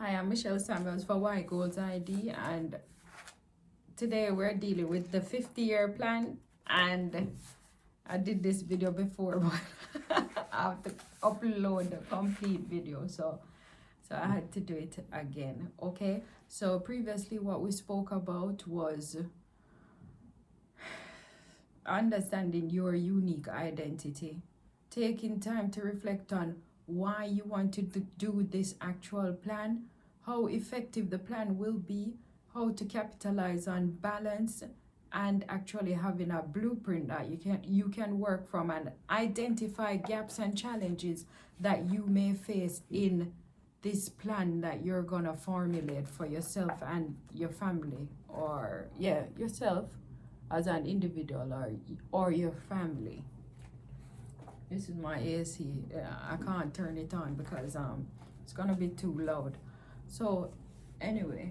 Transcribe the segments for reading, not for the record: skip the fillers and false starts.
Hi, I'm Michelle Samuels for White Goals ID, and today we're dealing with the 50-year plan. And I did this video before, but I have to upload the complete video, so I had to do it again. Okay, so previously what we spoke about was understanding your unique identity, taking time to reflect on why you wanted to do this actual plan, how effective the plan will be, how to capitalize on balance, and actually having a blueprint that you can work from, and identify gaps and challenges that you may face in this plan that you're gonna formulate for yourself and your family, or yeah, yourself as an individual, or your family. This is my AC. I can't turn it on because it's gonna be too loud. So anyway,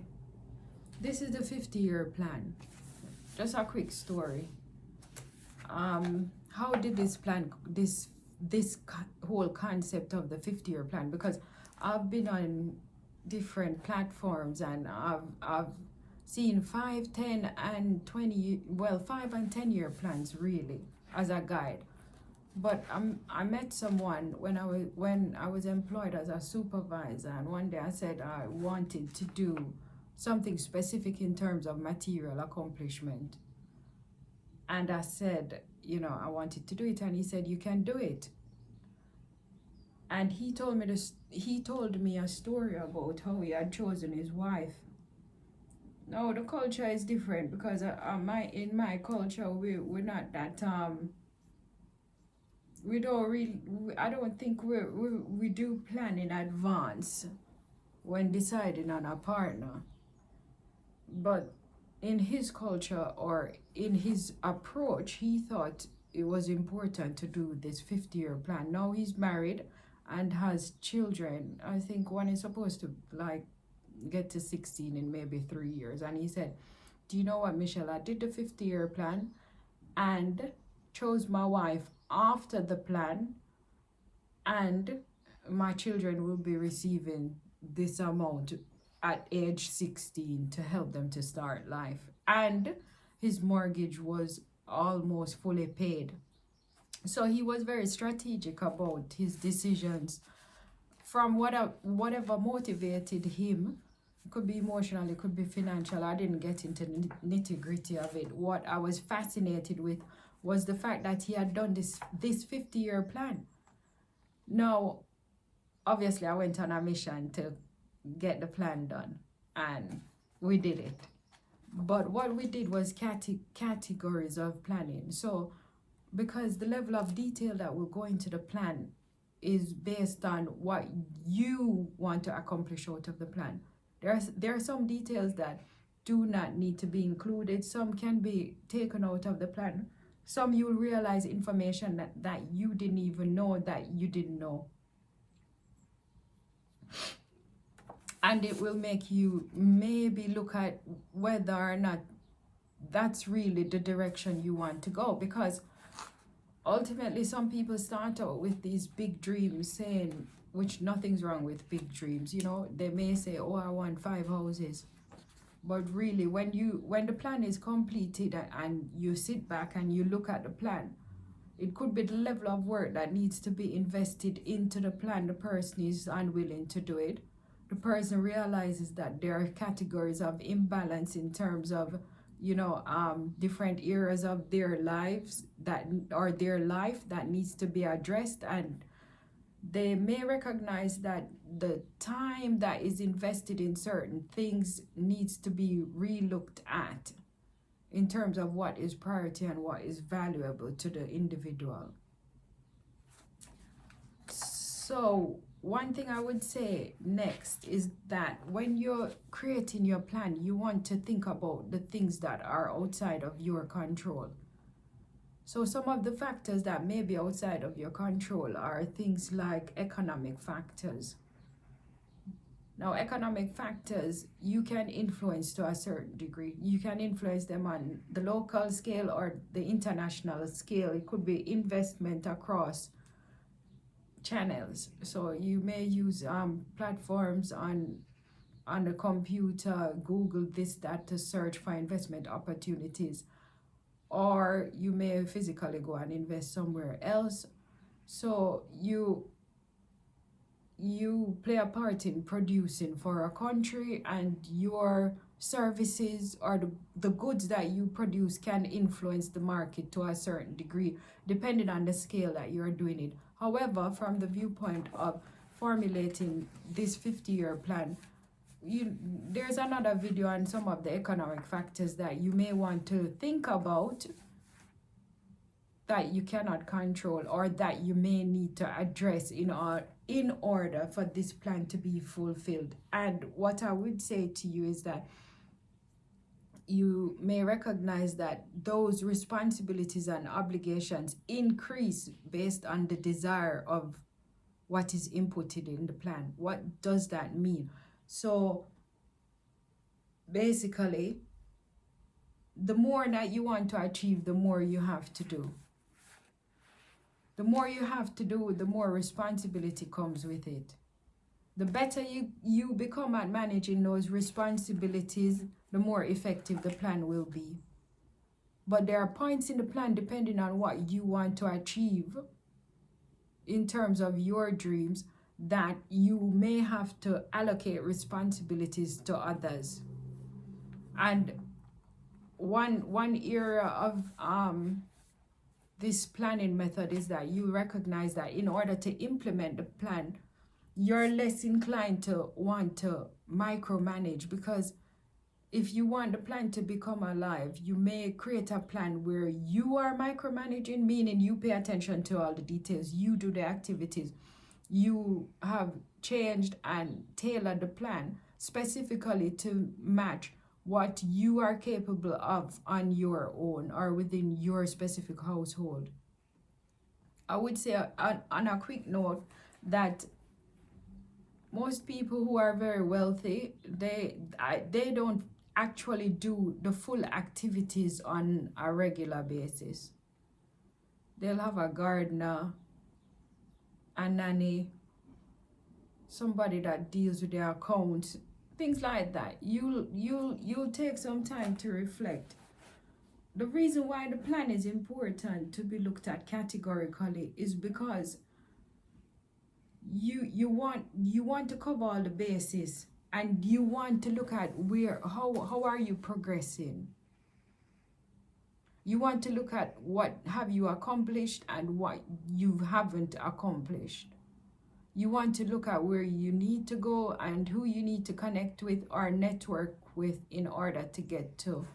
this is the 50-year plan. Just a quick story. How did this plan, whole concept of the 50-year plan? Because I've been on different platforms, and I've seen 5, 10, and 20, well, 5 and 10-year plans really as a guide. But I met someone when I was employed as a supervisor, and one day I said I wanted to do something specific in terms of material accomplishment. And I said, I wanted to do it, and he said, you can do it. And he told me a story about how he had chosen his wife. No, the culture is different, because in my culture we're not that we don't really, I don't think we do plan in advance when deciding on a partner. But in his culture, or in his approach, he thought it was important to do this 50-year plan. Now he's married and has children. I think one is supposed to like get to 16 in maybe 3 years. And he said, do you know what, Michelle, I did the 50-year plan and chose my wife after the plan, and my children will be receiving this amount at age 16 to help them to start life. And his mortgage was almost fully paid. So he was very strategic about his decisions. From whatever motivated him, it could be emotional, it could be financial. I didn't get into nitty gritty of it. What I was fascinated with was the fact that he had done this 50-year plan. Now, obviously, I went on a mission to get the plan done, and we did it. But what we did was categories of planning. So because the level of detail that will go into the plan is based on what you want to accomplish out of the plan. There are some details that do not need to be included. Some can be taken out of the plan. Some you'll realize information that you didn't even know that you didn't know. And it will make you maybe look at whether or not that's really the direction you want to go. Because ultimately, some people start out with these big dreams, saying, which nothing's wrong with big dreams, they may say, oh, I want 5 houses. But really, when the plan is completed and you sit back and you look at the plan, it could be the level of work that needs to be invested into the plan. The person is unwilling to do it. The person realizes that there are categories of imbalance in terms of different areas of their lives their life that needs to be addressed, and they may recognize that the time that is invested in certain things needs to be re-looked at in terms of what is priority and what is valuable to the individual. So one thing I would say next is that when you're creating your plan, you want to think about the things that are outside of your control. So some of the factors that may be outside of your control are things like economic factors. Now, economic factors you can influence to a certain degree. You can influence them on the local scale or the international scale. It could be investment across channels. So you may use platforms on on the computer, Google this, that to search for investment opportunities, or you may physically go and invest somewhere else. So you play a part in producing for a country, and your services or the goods that you produce can influence the market to a certain degree, depending on the scale that you're doing it. However, from the viewpoint of formulating this 50-year plan, there's another video on some of the economic factors that you may want to think about that you cannot control, or that you may need to address in order for this plan to be fulfilled. And what I would say to you is that you may recognize that those responsibilities and obligations increase based on the desire of what is inputted in the plan. What does that mean? So basically, the more that you want to achieve, the more you have to do. The more you have to do, the more responsibility comes with it. The better you become at managing those responsibilities, the more effective the plan will be. But there are points in the plan, depending on what you want to achieve in terms of your dreams, that you may have to allocate responsibilities to others. And one area of this planning method is that you recognize that in order to implement the plan, you're less inclined to want to micromanage, because if you want the plan to become alive, you may create a plan where you are micromanaging, meaning you pay attention to all the details, you do the activities, you have changed and tailored the plan specifically to match what you are capable of on your own or within your specific household. I would say on a quick note that most people who are very wealthy, they don't actually do the full activities on a regular basis. They'll have a gardener, a nanny, somebody that deals with their accounts, things like that. You'll take some time to reflect. The reason why the plan is important to be looked at categorically is because you want to cover all the bases, and you want to look at how are you progressing. You want to look at what have you accomplished and what you haven't accomplished. You want to look at where you need to go and who you need to connect with or network with in order to get to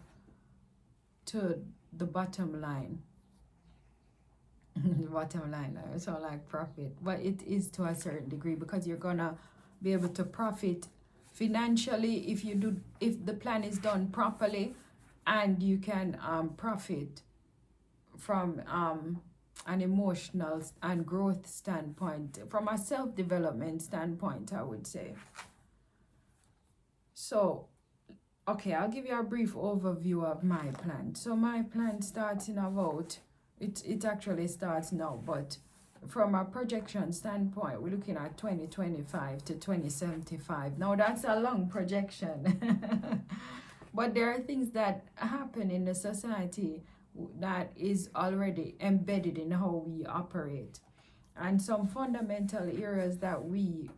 the bottom line. Bottom line, it's all like profit, but it is to a certain degree, because you're gonna be able to profit financially if the plan is done properly, and you can profit from an emotional and growth standpoint, from a self-development standpoint, I would say. So okay, I'll give you a brief overview of my plan. So my plan starts in about, it actually starts now, but from a projection standpoint, we're looking at 2025 to 2075. Now that's a long projection. But there are things that happen in the society that is already embedded in how we operate. And some fundamental areas that we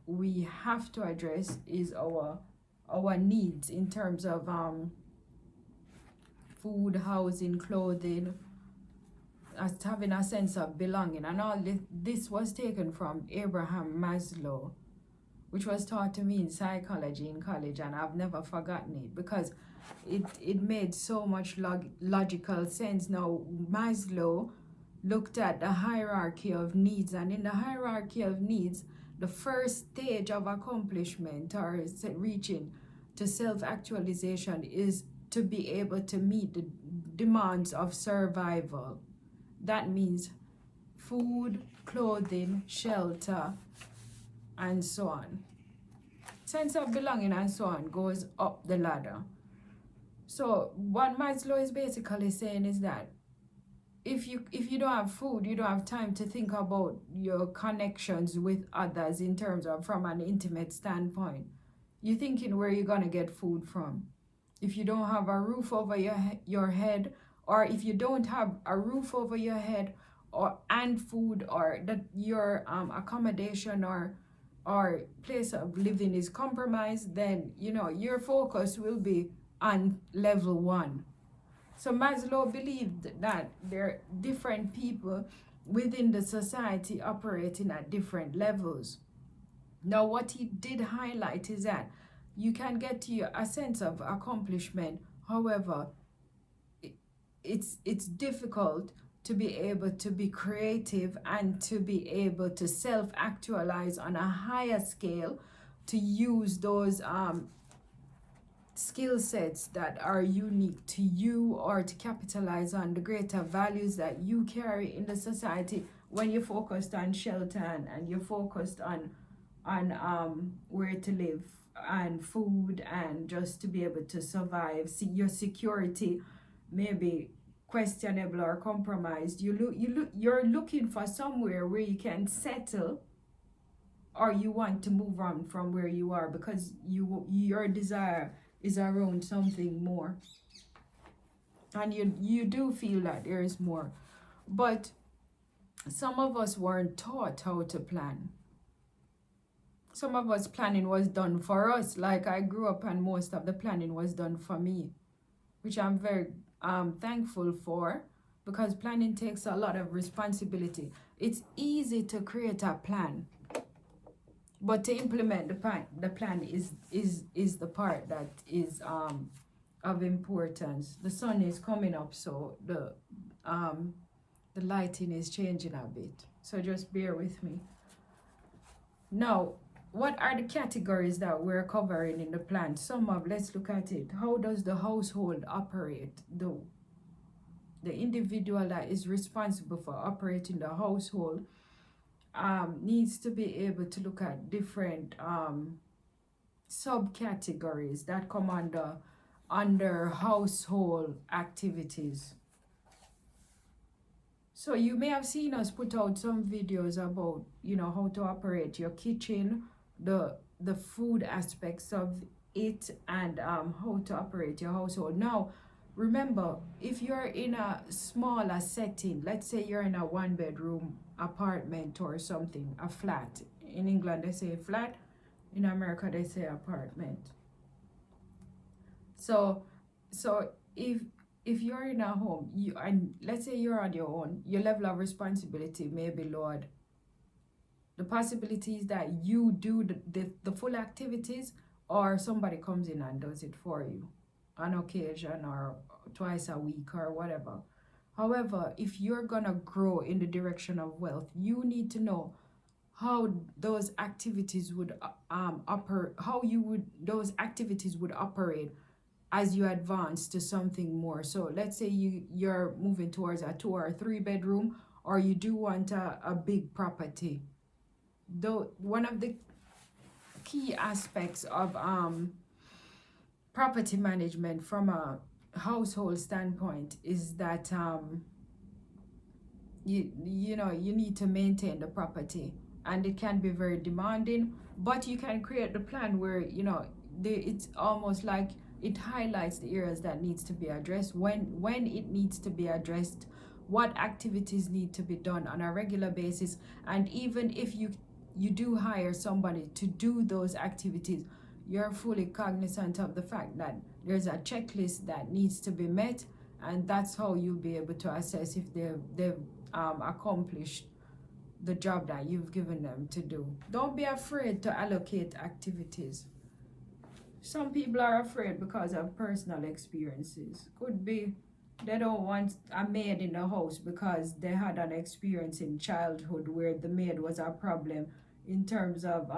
have to address is our needs in terms of food, housing, clothing, as having a sense of belonging. And all this was taken from Abraham Maslow, which was taught to me in psychology in college, and I've never forgotten it because it made so much logical sense. Now, Maslow looked at the hierarchy of needs, and in the hierarchy of needs, the first stage of accomplishment or reaching to self-actualization is to be able to meet the demands of survival. That means food, clothing, shelter, and so on. Sense of belonging and so on goes up the ladder. So what Maslow is basically saying is that if you don't have food, you don't have time to think about your connections with others in terms of from an intimate standpoint. you're thinking where you're gonna get food from. If you don't have a roof over your head, or if you don't have a roof over your head, or and food, or that your accommodation or place of living is compromised, then your focus will be on level 1. So Maslow believed that there are different people within the society operating at different levels. Now, what he did highlight is that you can get to a sense of accomplishment. However, it's difficult to be able to be creative and to be able to self-actualize on a higher scale, to use those skill sets that are unique to you, or to capitalize on the greater values that you carry in the society, when you're focused on shelter and you're focused on where to live and food, and just to be able to survive. See, your security may be questionable or compromised. You're looking for somewhere where you can settle, or you want to move on from where you are, because your desire is around something more, and you do feel that there is more. But some of us weren't taught how to plan. Some of us, planning was done for us. Like, I grew up and most of the planning was done for me, which I'm very thankful for, because planning takes a lot of responsibility. It's easy to create a plan, but to implement the plan is the part that is of importance. The sun is coming up, so the lighting is changing a bit, so just bear with me. Now, what are the categories that we're covering in the plan? Let's look at it. How does the household operate? The individual that is responsible for operating the household needs to be able to look at different subcategories that come under household activities. So you may have seen us put out some videos about how to operate your kitchen, the food aspects of it, and how to operate your household. Now, remember, if you're in a smaller setting, let's say you're in a 1-bedroom apartment or something, a flat. In England they say flat, in America they say apartment. So if you're in a home, and let's say you're on your own, your level of responsibility may be lowered. The possibilities that you do the full activities, or somebody comes in and does it for you on occasion, or twice a week, or whatever. However, if you're gonna grow in the direction of wealth, you need to know how those activities would those activities would operate as you advance to something more. So let's say you're moving towards a 2 or 3 bedroom, or you do want a big property. Though one of the key aspects of property management from a household standpoint is that you need to maintain the property, and it can be very demanding, but you can create the plan where it's almost like it highlights the areas that needs to be addressed, when it needs to be addressed, what activities need to be done on a regular basis. And even if you do hire somebody to do those activities, you're fully cognizant of the fact that there's a checklist that needs to be met, and that's how you'll be able to assess if they've accomplished the job that you've given them to do. Don't be afraid to allocate activities. Some people are afraid because of personal experiences. Could be they don't want a maid in the house because they had an experience in childhood where the maid was a problem in terms of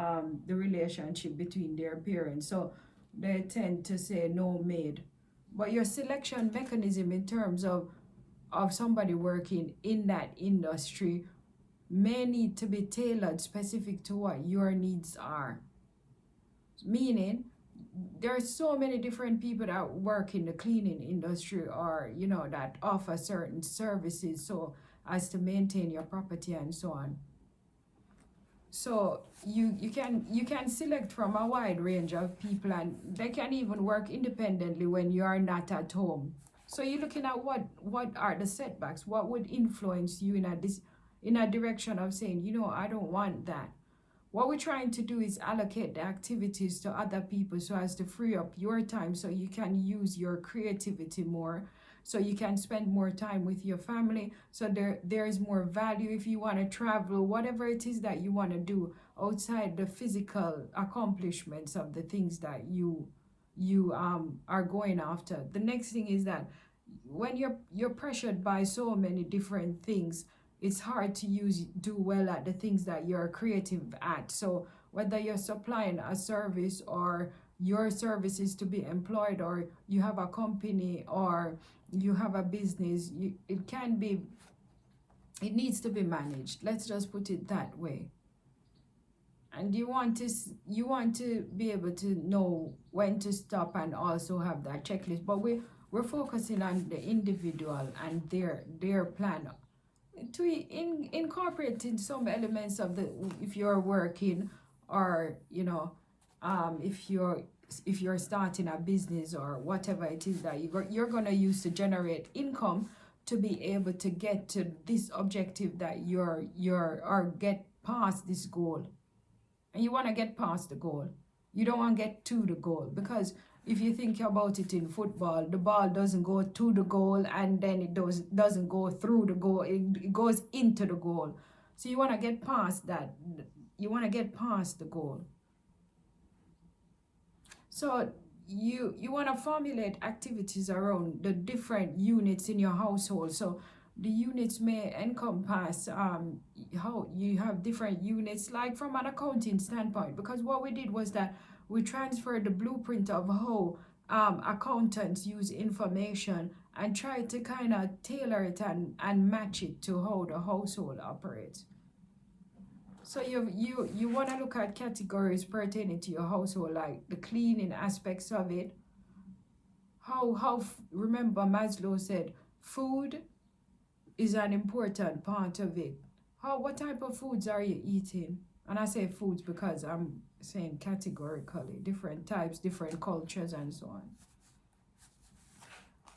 the relationship between their parents. So they tend to say no maid. But your selection mechanism in terms of somebody working in that industry may need to be tailored specific to what your needs are. Meaning, there are so many different people that work in the cleaning industry, or that offer certain services so as to maintain your property and so on. So you can select from a wide range of people, and they can even work independently when you are not at home. So you're looking at what are the setbacks, what would influence you in a direction of saying, I don't want that. What we're trying to do is allocate the activities to other people so as to free up your time so you can use your creativity more, so you can spend more time with your family, so there is more value if you want to travel, whatever it is that you want to do outside the physical accomplishments of the things that you are going after. The next thing is that when you're pressured by so many different things, it's hard to do well at the things that you're creative at. So whether you're supplying a service, or your service is to be employed, or you have a company, or you have a business, it needs to be managed. Let's just put it that way. And you want to be able to know when to stop, and also have that checklist. But we're focusing on the individual and their plan, to incorporate in some elements of the, if you're working, or if you're starting a business, or whatever it is that you're going to use to generate income, to be able to get to this objective that or get past this goal. And you want to get past the goal. You don't want to get to the goal, because if you think about it, in football, the ball doesn't go to the goal and then it doesn't go through the goal. It goes into the goal. So you want to get past that. You want to get past the goal. So you want to formulate activities around the different units in your household. So the units may encompass how you have different units, like from an accounting standpoint, because what we did was that we transferred the blueprint of how accountants use information, and try to kind of tailor it and match it to how the household operates. So you want to look at categories pertaining to your household, like the cleaning aspects of it. Remember Maslow said food is an important part of it. What type of foods are you eating? And I say foods because I'm saying categorically, different types, different cultures, and so on.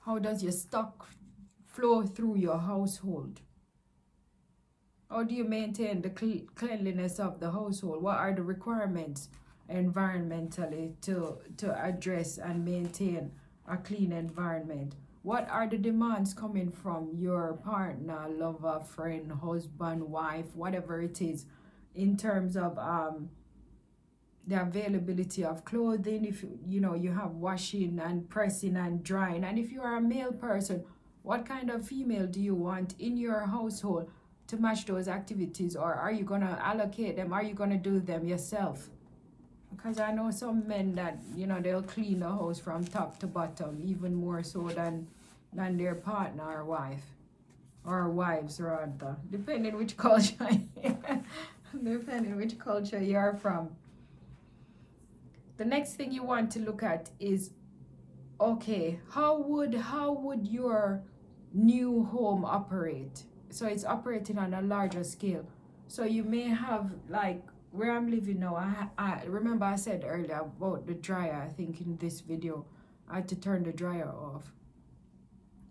How does your stock flow through your household? How do you maintain the cleanliness of the household? What are the requirements environmentally to address and maintain a clean environment? What are the demands coming from your partner, lover, friend, husband, wife, whatever it is, in terms of the availability of clothing? If you have washing and pressing and drying, and if you are a male person, what kind of female do you want in your household to match those activities? Or are you going to allocate them? Are you going to do them yourself? Because I know some men that they'll clean the house from top to bottom, even more so than their partner or wife, or wives rather, depending which culture depending which culture you're from. The next thing you want to look at is, okay, how would your new home operate? So it's operating on a larger scale. So you may have, like where I'm living now, I remember I said earlier about the dryer. I think in this video I had to turn the dryer off.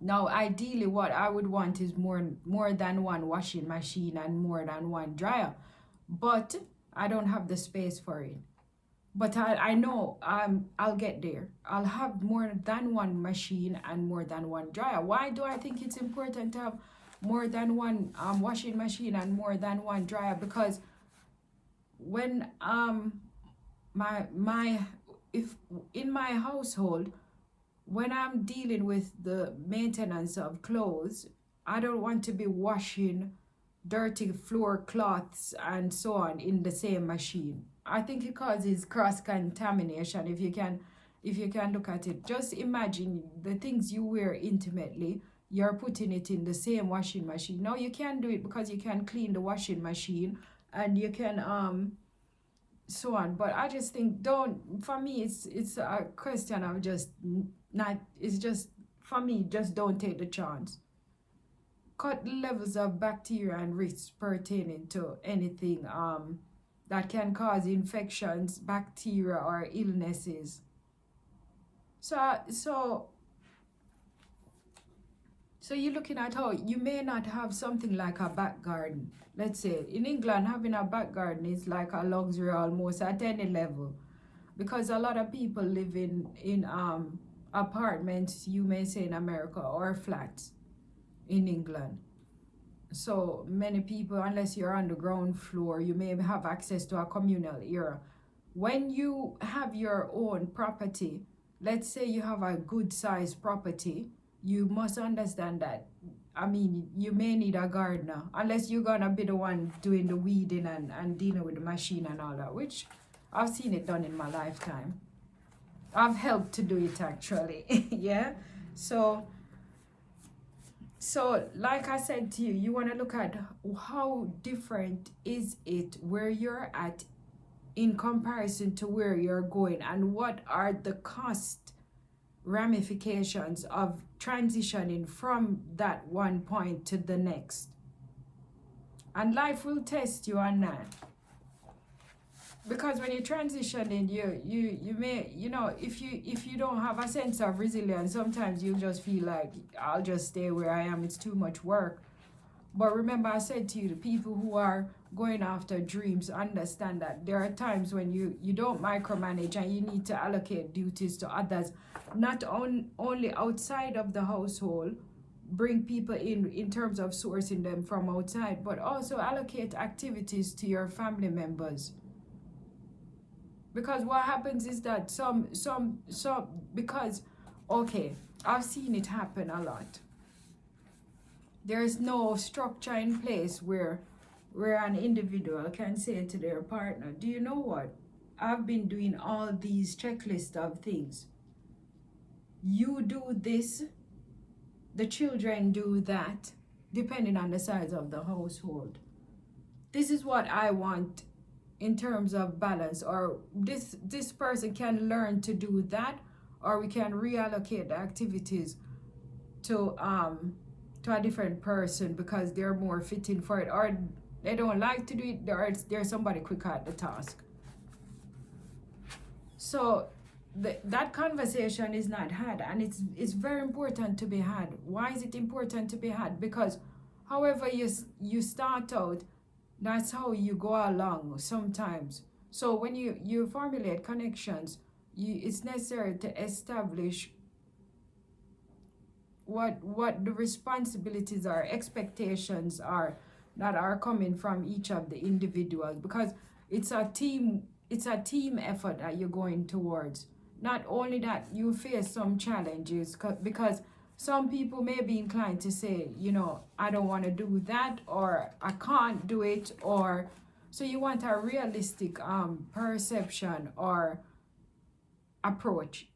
Now ideally what I would want is more than one washing machine and more than one dryer, but I don't have the space for it. But I know I'll get there. I'll have more than one machine and more than one dryer. Why do I think it's important to have more than one washing machine and more than one dryer? Because when if in my household, when I'm dealing with the maintenance of clothes, I don't want to be washing dirty floor cloths and so on in the same machine. I think it causes cross contamination. If you can look at it, just imagine the things you wear intimately, you're putting it in the same washing machine. Now you can do it because you can clean the washing machine, and you can so on. But I just think, don't, for me, it's a question of just not, it's just, for me, just don't take the chance. Cut the levels of bacteria and risks pertaining to anything that can cause infections, bacteria, or illnesses. So you're looking at how you may not have something like a back garden. Let's say in England, having a back garden is like a luxury almost at any level, because a lot of people live in apartments, you may say in America, or flats in England. So many people, unless you're on the ground floor, you may have access to a communal area. When you have your own property, let's say you have a good sized property, you must understand that, I mean, you may need a gardener, unless you're gonna be the one doing the weeding and dealing with the machine and all that, which I've seen it done in my lifetime. I've helped to do it actually. Yeah. So like I said to you, you want to look at how different is it where you're at in comparison to where you're going, and what are the cost ramifications of transitioning from that one point to the next. And life will test you on that, because when you're transitioning, you may, you know, if you don't have a sense of resilience, sometimes you just feel like, I'll just stay where I am, it's too much work. But remember, I said to you, the people who are going after dreams understand that there are times when you don't micromanage, and you need to allocate duties to others, not only outside of the household, bring people in terms of sourcing them from outside, but also allocate activities to your family members. Because what happens is that some because, okay, I've seen it happen a lot. There is no structure in place where an individual can say to their partner, do you know what? I've been doing all these checklists of things. You do this, the children do that, depending on the size of the household. This is what I want in terms of balance, or this person can learn to do that, or we can reallocate the activities to a different person because they're more fitting for it, or they don't like to do it, or there's somebody quicker at the task. So that conversation is not had, and it's very important to be had. Why is it important to be had? Because however you start out, that's how you go along sometimes. So when you formulate connections, it's necessary to establish what the responsibilities are, expectations are, that are coming from each of the individuals, because it's a team effort that you're going towards. Not only that, you face some challenges, because some people may be inclined to say, you know, I don't want to do that, or I can't do it, or so you want a realistic perception or approach.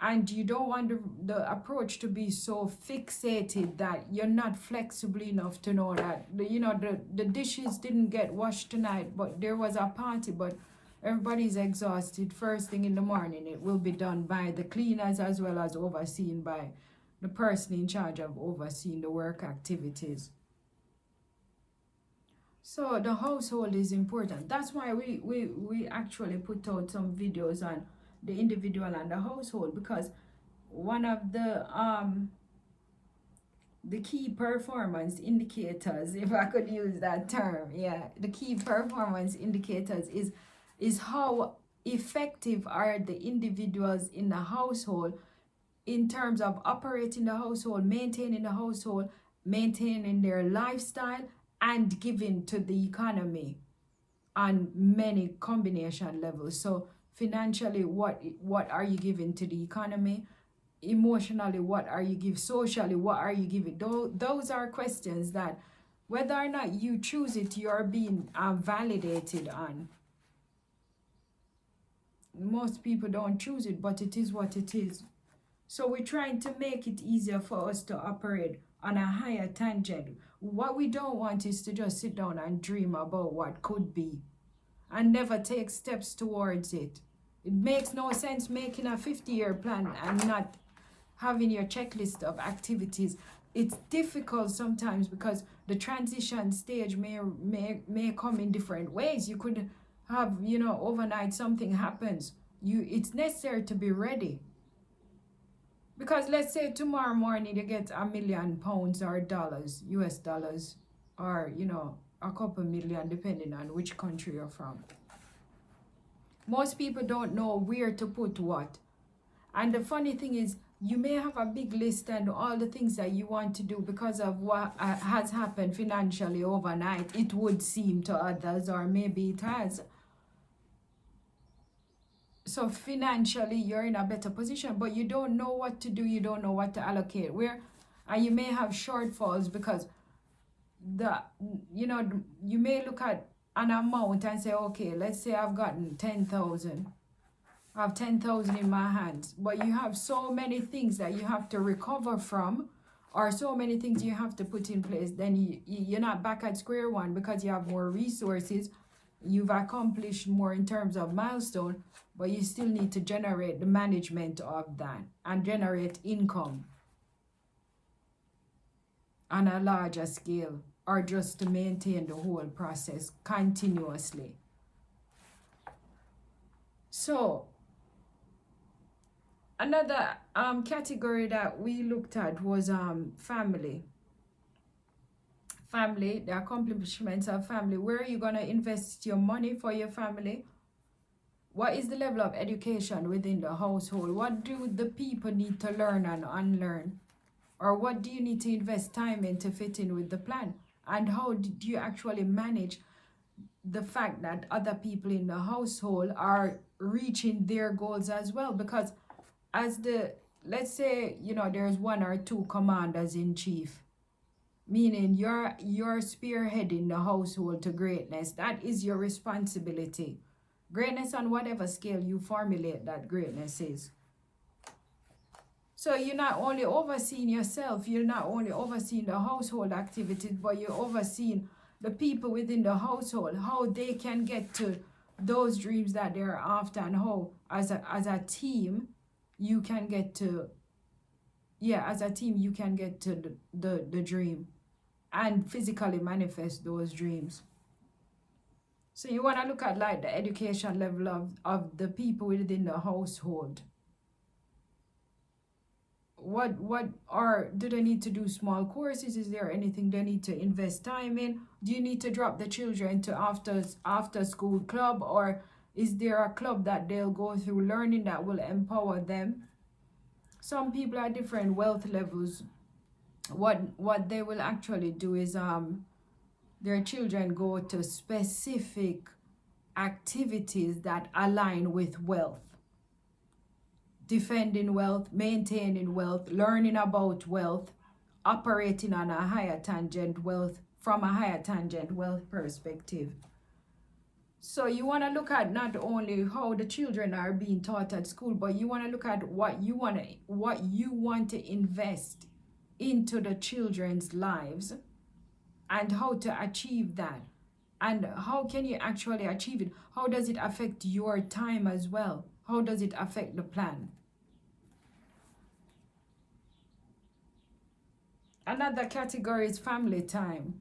And you don't want the approach to be so fixated that you're not flexible enough to know that the dishes didn't get washed tonight, but there was a party, but everybody's exhausted. First thing in the morning, it will be done by the cleaners as well as overseen by the person in charge of overseeing the work activities. So the household is important. That's why we actually put out some videos on the individual and the household, because one of the key performance indicators, if I could use that term, the key performance indicators is how effective are the individuals in the household in terms of operating the household, maintaining the household, maintaining their lifestyle, and giving to the economy on many combination levels. So financially, what are you giving to the economy? Emotionally, what are you giving? Socially, what are you giving? Those are questions that, whether or not you choose it, you're being validated on. Most people don't choose it, but it is what it is. So we're trying to make it easier for us to operate on a higher tangent. What we don't want is to just sit down and dream about what could be and never take steps towards it. It makes no sense making a 50-year plan and not having your checklist of activities. It's difficult sometimes because the transition stage may come in different ways. You could have, overnight something happens. It's necessary to be ready. Because let's say tomorrow morning you get £1 million or dollars, US dollars, or a couple million, depending on which country you're from. Most people don't know where to put what. And the funny thing is, you may have a big list and all the things that you want to do because of what has happened financially overnight. It would seem to others, or maybe it has. So financially, you're in a better position, but you don't know what to do. You don't know what to allocate where, and you may have shortfalls because you may look at an amount and say, okay, let's say I've gotten 10,000. I have 10,000 in my hands, but you have so many things that you have to recover from, or so many things you have to put in place. Then you're not back at square one because you have more resources. You've accomplished more in terms of milestone, but you still need to generate the management of that and generate income on a larger scale, or just to maintain the whole process continuously. So another category that we looked at was family. Family, the accomplishments of family. Where are you going to invest your money for your family? What is the level of education within the household? What do the people need to learn and unlearn? Or what do you need to invest time in to fit in with the plan? And how do you actually manage the fact that other people in the household are reaching their goals as well? Because let's say, there's one or two commanders in chief, meaning you're spearheading the household to greatness. That is your responsibility. Greatness on whatever scale you formulate that greatness is. So you're not only overseeing yourself, you're not only overseeing the household activities, but you're overseeing the people within the household, how they can get to those dreams that they're after, and how as a team you can get to the dream and physically manifest those dreams. So you want to look at like the education level of the people within the household. What or do they need to do small courses? Is there anything they need to invest time in? Do you need to drop the children to after school club, or is there a club that they'll go through learning that will empower them? Some people at different wealth levels, what they will actually do is their children go to specific activities that align with wealth. Defending wealth, maintaining wealth, learning about wealth, operating on a higher tangent wealth, from a higher tangent wealth perspective. So you want to look at not only how the children are being taught at school, but you want to look at what you want to invest into the children's lives and how to achieve that. And how can you actually achieve it? How does it affect your time as well? How does it affect the plan? Another category is family time.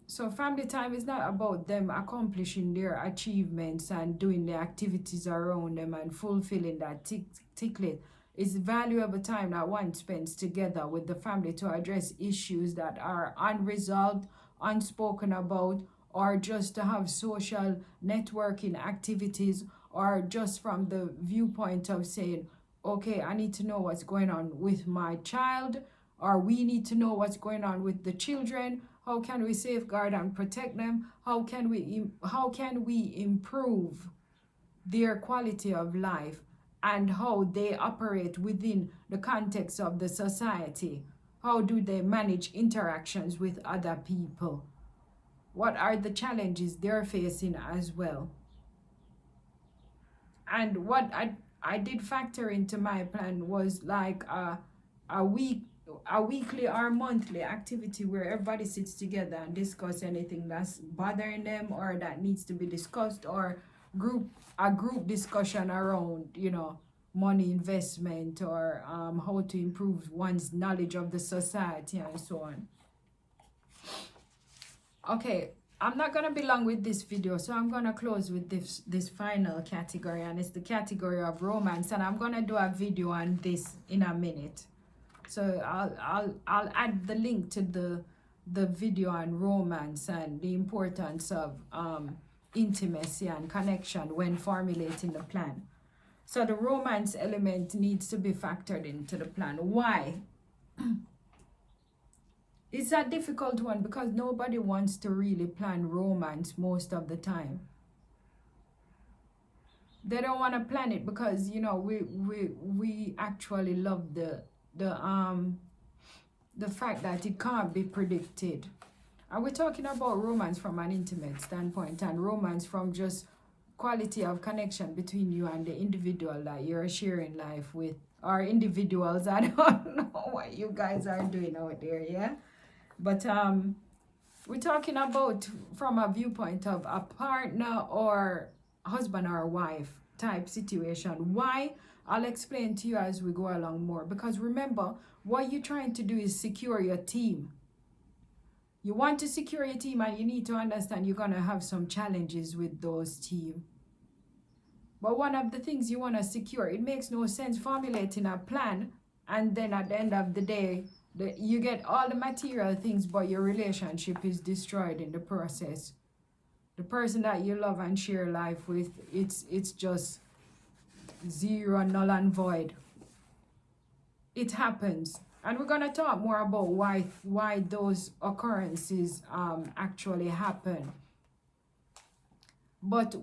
So family time is not about them accomplishing their achievements and doing the activities around them and fulfilling that tick list. It's valuable time that one spends together with the family to address issues that are unresolved, unspoken about, or just to have social networking activities, or just from the viewpoint of saying, okay, I need to know what's going on with my child, or we need to know what's going on with the children. How can we safeguard and protect them? How can we improve their quality of life and how they operate within the context of the society? How do they manage interactions with other people? What are the challenges they're facing as well? And what I did factor into my plan was like a weekly or monthly activity where everybody sits together and discuss anything that's bothering them or that needs to be discussed, or a group discussion around money investment, or how to improve one's knowledge of the society and so on. Okay, I'm not gonna be long with this video, so I'm gonna close with this final category, and it's the category of romance, and I'm gonna do a video on this in a minute. So I'll add the link to the video on romance and the importance of intimacy and connection when formulating the plan. So the romance element needs to be factored into the plan. Why? It's a difficult one because nobody wants to really plan romance most of the time. They don't want to plan it because, you know, we actually love the fact that it can't be predicted. And we're talking about romance from an intimate standpoint, and romance from just quality of connection between you and the individual that you're sharing life with, or individuals. I don't know what you guys are doing out there, yeah? But we're talking about from a viewpoint of a partner or husband or wife type situation. Why? I'll explain to you as we go along more. Because remember, what you're trying to do is secure your team. You want to secure your team, and you need to understand you're going to have some challenges with those team. But one of the things you want to secure, it makes no sense formulating a plan and then at the end of the day, you get all the material things, but your relationship is destroyed in the process. The person that you love and share life with, it's just zero, null and void. It happens. And we're going to talk more about why those occurrences actually happen. But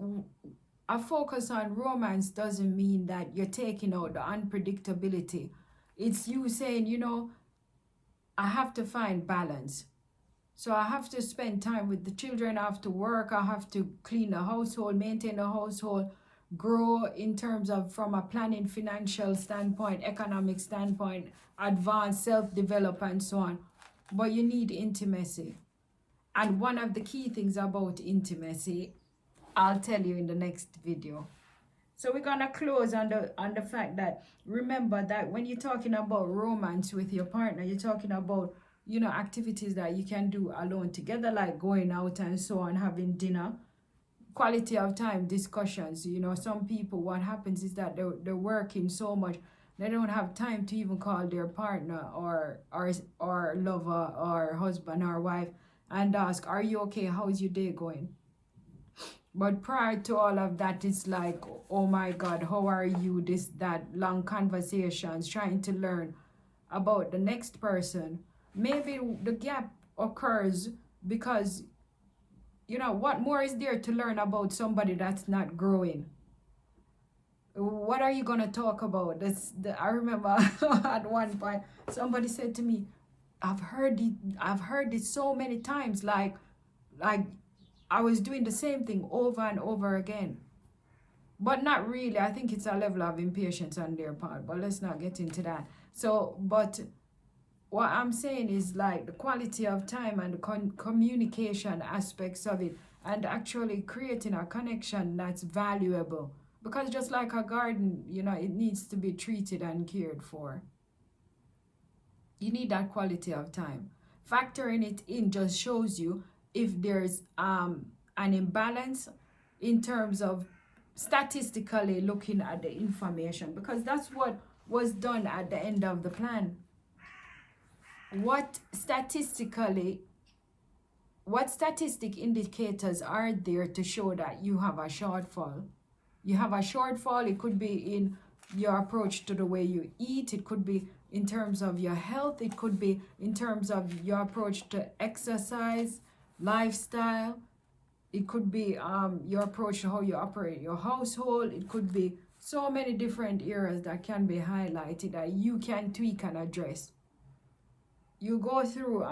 a focus on romance doesn't mean that you're taking out the unpredictability. It's you saying, you know, I have to find balance. So I have to spend time with the children, I have to work, I have to clean the household, maintain the household, grow in terms of from a planning, financial standpoint, economic standpoint, advance, self-develop and so on. But you need intimacy. And one of the key things about intimacy, I'll tell you in the next video. So we're gonna close on the fact that remember that when you're talking about romance with your partner, you're talking about, you know, activities that you can do alone together, like going out and so on, having dinner, quality of time discussions. You know, some people, what happens is that they're working so much they don't have time to even call their partner or lover or husband or wife and ask, are you okay, how's your day going? But prior to all of that, it's like, oh my God, how are you? This, that, long conversations, trying to learn about the next person. Maybe the gap occurs because, you know, what more is there to learn about somebody that's not growing? What are you going to talk about? I remember at one point, somebody said to me, I've heard it so many times, like I was doing the same thing over and over again. But not really. I think it's a level of impatience on their part. But let's not get into that. So, but what I'm saying is like the quality of time and the communication aspects of it, and actually creating a connection that's valuable. Because just like a garden, you know, it needs to be treated and cared for. You need that quality of time. Factoring it in just shows you if there's an imbalance in terms of statistically looking at the information, because that's what was done at the end of the plan. What statistic indicators are there to show that you have a shortfall? You have a shortfall. It could be in your approach to the way you eat. It could be in terms of your health. It could be in terms of your approach to exercise, lifestyle. It could be your approach to how you operate your household. It could be so many different areas that can be highlighted that you can tweak and address. You go through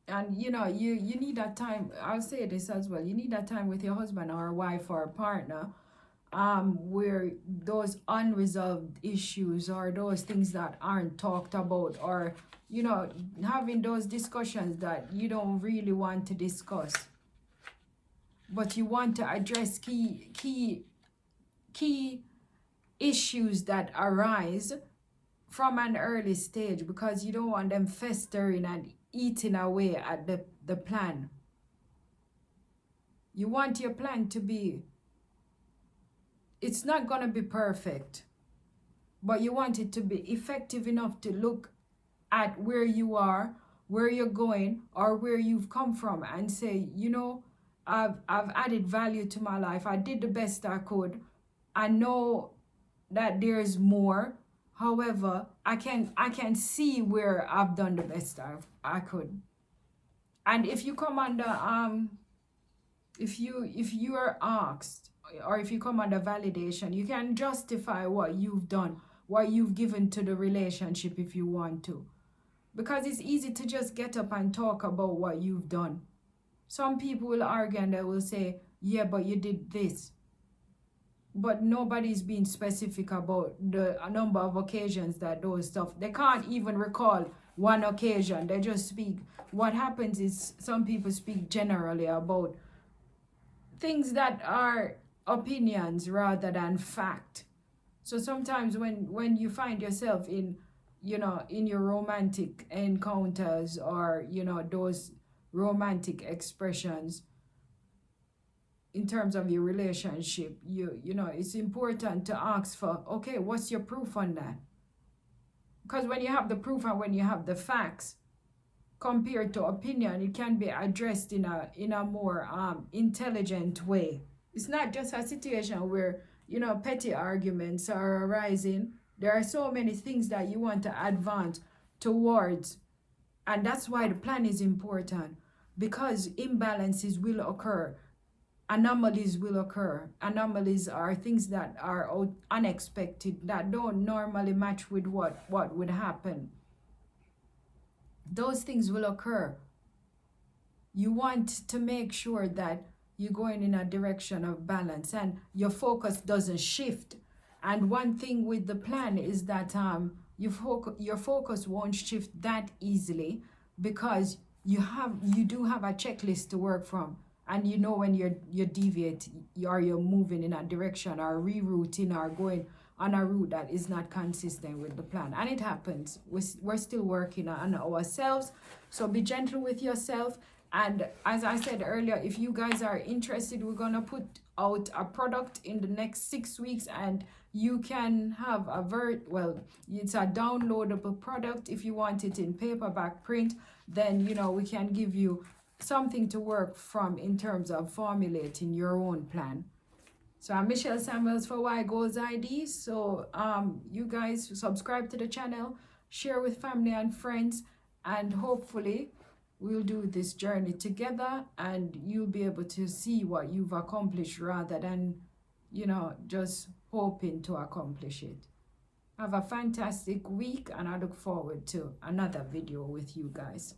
and you know, you need that time. I'll say this as well, you need that time with your husband or wife or partner where those unresolved issues or those things that aren't talked about, or you know, having those discussions that you don't really want to discuss, but you want to address key issues that arise from an early stage, because you don't want them festering and eating away at the plan. You want your plan to be, it's not going to be perfect, but you want it to be effective enough to look at where you are, where you're going, or where you've come from, and say, you know, I've added value to my life. I did the best I could. I know that there's more. However, I can see where I've done the best I could. And if you come under if you are asked, or if you come under validation, you can justify what you've done, what you've given to the relationship if you want to. Because it's easy to just get up and talk about what you've done. Some people will argue and they will say, yeah, but you did this. But nobody's being specific about the number of occasions that those stuff. They can't even recall one occasion. They just speak. What happens is some people speak generally about things that are opinions rather than fact. So sometimes when you find yourself in, you know, in your romantic encounters, or, you know, those romantic expressions in terms of your relationship, you know, it's important to ask for, okay, what's your proof on that? Because when you have the proof and when you have the facts compared to opinion, it can be addressed in a more intelligent way. It's not just a situation where, you know, petty arguments are arising. There are so many things that you want to advance towards, and that's why the plan is important, because imbalances will occur, anomalies will occur. Anomalies are things that are unexpected, that don't normally match with what would happen. Those things will occur. You want to make sure that you're going in a direction of balance and your focus doesn't shift. And one thing with the plan is that your focus won't shift that easily, because you do have a checklist to work from, and you know when you're deviating, or you're moving in a direction, or rerouting, or going on a route that is not consistent with the plan. And it happens. We're still working on ourselves, so be gentle with yourself. And as I said earlier, if you guys are interested, we're gonna put out a product in the next 6 weeks, and you can have it's a downloadable product. If you want it in paperback print, then, you know, we can give you something to work from in terms of formulating your own plan. So I'm Michelle Samuels for Why Goals ID. So you guys subscribe to the channel, share with family and friends, and hopefully we'll do this journey together, and you'll be able to see what you've accomplished rather than, you know, just hoping to accomplish it. Have a fantastic week, and I look forward to another video with you guys.